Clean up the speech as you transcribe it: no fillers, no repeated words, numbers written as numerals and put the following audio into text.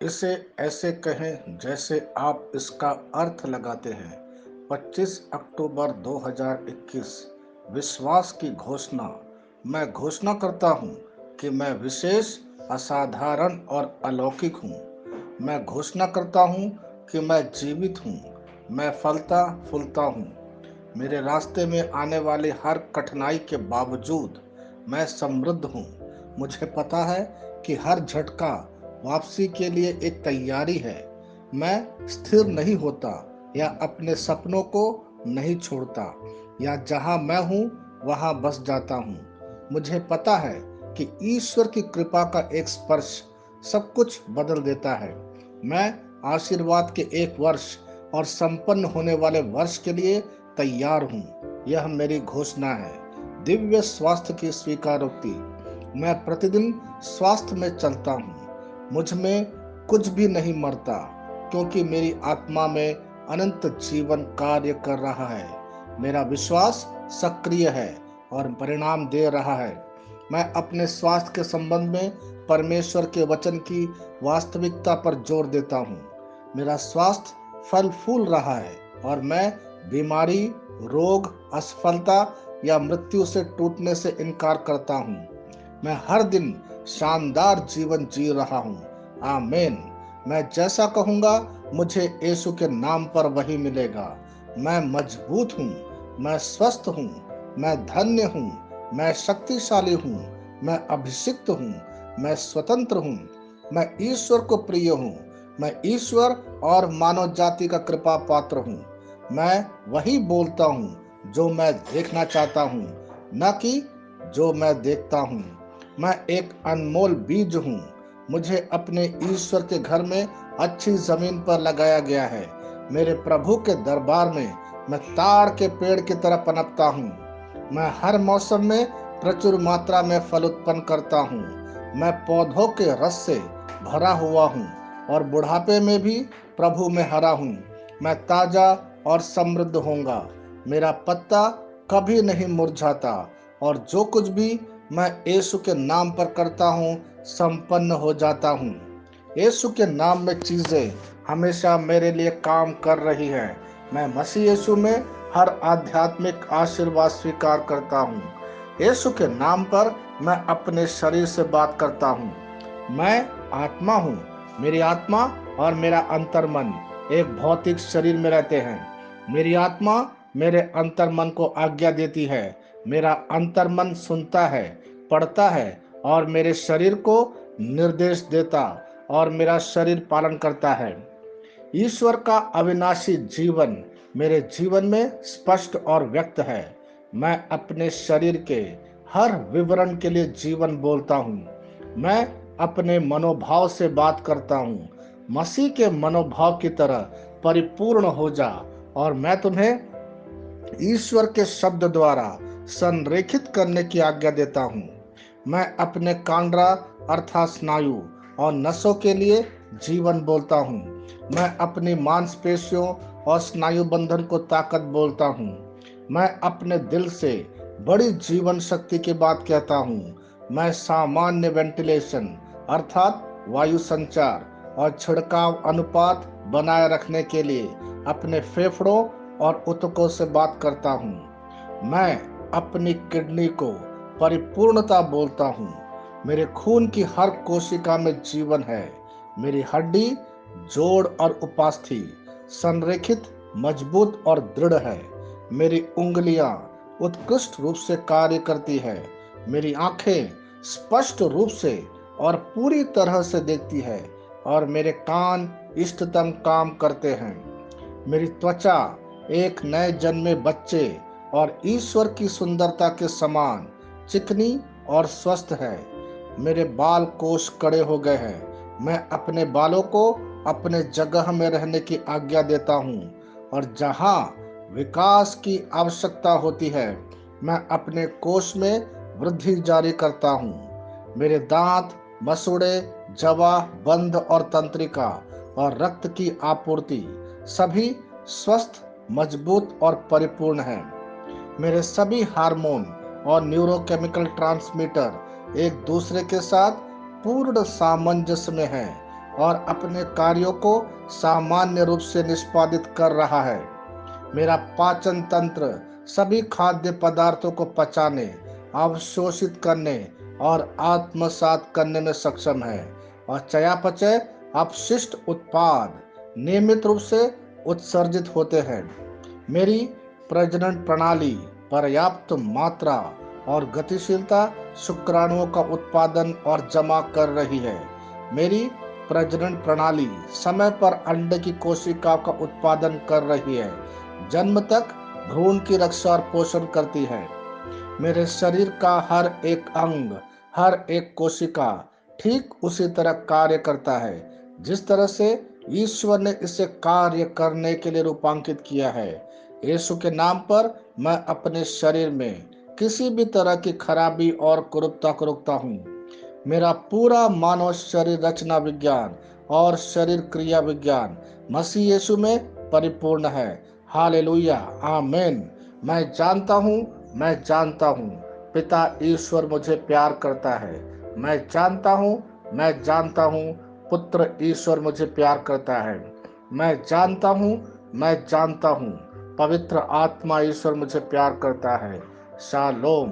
इसे ऐसे कहें जैसे आप इसका अर्थ लगाते हैं। 25 अक्टूबर 2021। विश्वास की घोषणा। मैं घोषणा करता हूँ कि मैं विशेष, असाधारण और अलौकिक हूँ। मैं घोषणा करता हूँ कि मैं जीवित हूँ। मैं फलता फूलता हूँ। मेरे रास्ते में आने वाली हर कठिनाई के बावजूद मैं समृद्ध हूँ। मुझे पता है कि हर झटका वापसी के लिए एक तैयारी है। मैं स्थिर नहीं होता या अपने सपनों को नहीं छोड़ता या जहाँ मैं हूँ वहाँ बस जाता हूँ। मुझे पता है कि ईश्वर की कृपा का एक स्पर्श सब कुछ बदल देता है। मैं आशीर्वाद के एक वर्ष और संपन्न होने वाले वर्ष के लिए तैयार हूँ। यह मेरी घोषणा है। दिव्य स्वास्थ्य की स्वीकारोक्ति। मैं प्रतिदिन स्वास्थ्य में चलता हूँ। मुझ में कुछ भी नहीं मरता, क्योंकि मेरी आत्मा में अनंत जीवन कार्य कर रहा है। मेरा विश्वास सक्रिय है और परिणाम दे रहा है। मैं अपने स्वास्थ्य के संबंध में परमेश्वर के वचन की वास्तविकता पर जोर देता हूँ। मेरा स्वास्थ्य फल फूल रहा है और मैं बीमारी, रोग, असफलता या मृत्यु से टूटने से इनकार करता हूँ। मैं हर दिन शानदार जीवन जी रहा हूँ। आमीन। मैं जैसा कहूँगा मुझे यीशु के नाम पर वही मिलेगा। मैं मजबूत हूँ। मैं स्वस्थ हूँ। मैं धन्य हूँ। मैं शक्तिशाली हूँ। मैं अभिषिक्त हूँ। मैं स्वतंत्र हूँ। मैं ईश्वर को प्रिय हूँ। मैं ईश्वर और मानव जाति का कृपा पात्र हूँ। मैं वही बोलता हूँ जो मैं देखना चाहता हूँ, न कि जो मैं देखता हूँ। मैं एक अनमोल बीज हूँ। मुझे अपने ईश्वर के घर में अच्छी जमीन पर लगाया गया है। मेरे प्रभु के दरबार में मैं ताड़ के पेड़ की तरह पनपता हूँ। मैं हर मौसम में प्रचुर मात्रा में फल उत्पन्न करता हूँ। मैं पौधों के रस से भरा हुआ हूँ और बुढ़ापे में भी प्रभु में हरा हूँ। मैं ताजा और समृद्ध होऊंगा। मेरा पत्ता कभी नहीं मुरझाता और जो कुछ भी मैं यीशु के नाम पर करता हूँ संपन्न हो जाता हूँ। यीशु के नाम में चीजें हमेशा मेरे लिए काम कर रही हैं। मैं मसीह यीशु में हर आध्यात्मिक आशीर्वाद स्वीकार करता हूँ। यीशु के नाम पर मैं अपने शरीर से बात करता हूँ। मैं आत्मा हूँ। मेरी आत्मा और मेरा अंतर्मन एक भौतिक शरीर में रहते हैं। मेरी आत्मा मेरे अंतर्मन को आज्ञा देती है। मेरा अंतर्मन सुनता है, पढ़ता है और मेरे शरीर को निर्देश देता और मेरा शरीर पालन करता है। ईश्वर का अविनाशी जीवन मेरे जीवन में स्पष्ट और व्यक्त है। मैं अपने शरीर के हर विवरण के लिए जीवन बोलता हूँ। मैं अपने मनोभाव से बात करता हूँ। मसीह के मनोभाव की तरह परिपूर्ण हो जा और मैं तुम्हें ईश्वर के शब्द द्वारा संरेखित करने की आज्ञा देता हूँ। मैं अपने कांड्रा अर्थात स्नायु और नसों के लिए जीवन बोलता हूँ। मैं अपनी मांसपेशियों और स्नायु बंधन को ताकत बोलता हूँ। मैं अपने दिल से बड़ी जीवन शक्ति की बात कहता हूँ। मैं सामान्य वेंटिलेशन अर्थात वायु संचार और छिड़काव अनुपात बनाए रखने के लिए अपने फेफड़ों और ऊतकों से बात करता हूँ। मैं अपनी किडनी को परिपूर्णता बोलता हूँ। मेरे खून की हर कोशिका में जीवन है। मेरी हड्डी, जोड़ और उपास्थि संरेखित, मजबूत और दृढ़ है। मेरी उंगलियां उत्कृष्ट रूप से कार्य करती है। मेरी आंखें स्पष्ट रूप से और पूरी तरह से देखती है और मेरे कान इष्टतम काम करते हैं। मेरी त्वचा एक नए जन्मे बच्चे और ईश्वर की सुंदरता के समान चिकनी और स्वस्थ है। मेरे बाल कोष कड़े हो गए हैं। मैं अपने बालों को अपने जगह में रहने की आज्ञा देता हूँ और जहाँ विकास की आवश्यकता होती है मैं अपने कोष में वृद्धि जारी करता हूँ। मेरे दांत, मसूड़े, जवा, बंध और तंत्रिका और रक्त की आपूर्ति सभी स्वस्थ, मजबूत और परिपूर्ण हैं। मेरे सभी हार्मोन और न्यूरोकेमिकल ट्रांसमीटर एक दूसरे के साथ पूर्ण सामंजस्य में हैं। और अपने कार्यों को सामान्य रूप से निष्पादित कर रहा है। मेरा पाचन तंत्र सभी खाद्य पदार्थों को पचाने, अवशोषित करने और आत्मसात करने में सक्षम है, और चयापचय अपशिष्ट उत्पाद नियमित रूप से उत्सर्जित होते हैं। मेरी प्रजनन प्रणाली पर्याप्त मात्रा और गतिशीलता शुक्राणुओं का उत्पादन और जमा कर रही है। मेरी प्रजनन प्रणाली समय पर अंडे की कोशिकाओं का उत्पादन कर रही है, जन्म तक भ्रूण की रक्षा और पोषण करती है। मेरे शरीर का हर एक अंग, हर एक कोशिका ठीक उसी तरह कार्य करता है जिस तरह से ईश्वर ने इसे कार्य करने के लिए रूपांकित किया है। यीशु के नाम पर मैं अपने शरीर में किसी भी तरह की खराबी और कुरूपता को रोकता हूँ। मेरा पूरा मानव शरीर रचना विज्ञान और शरीर क्रिया विज्ञान मसीह यीशु में परिपूर्ण है। हालेलुया, आमीन। मैं जानता हूँ पिता ईश्वर मुझे प्यार करता है। मैं जानता हूँ पुत्र ईश्वर मुझे प्यार करता है। मैं जानता हूँ पवित्र आत्मा ईश्वर मुझे प्यार करता है। शालोम।